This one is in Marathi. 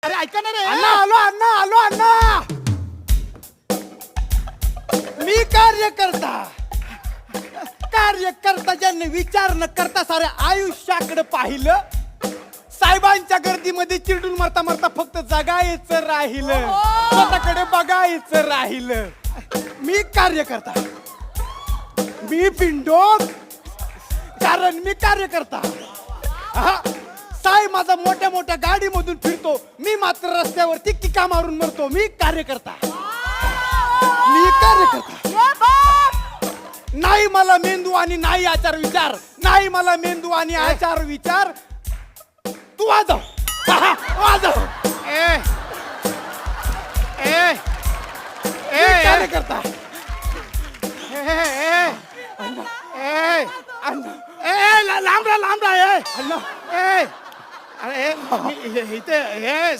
अरे ऐका ना रे. अण्णा आलो अण्णा आलो अण्णा. मी कार्यकर्ता ज्यांनी विचार न करता साऱ्या आयुष्याकडे पाहिलं, साहेबांच्या गर्दीमध्ये चिरडून मरता मरता फक्त जगायचं राहिलं, स्वतःकडे बघायचं राहिलं. मी कार्यकर्ता, मी पिंडोक, कारण मी कार्यकर्ता. हा, साहेब माझा मोठ्या मोठ्या गाडीमधून फिरतो, मी मात्र रस्त्यावरती किका मारून मरतो. मी कार्यकर्ता. नाही मला मेंदू आणि नाही आचार विचार, नाही मला मेंदू आणि आचार विचार. तू वाजव वाजव. ए ए मी कार्यकर्ता. लांब राहा. अण्णा अरे इथे हे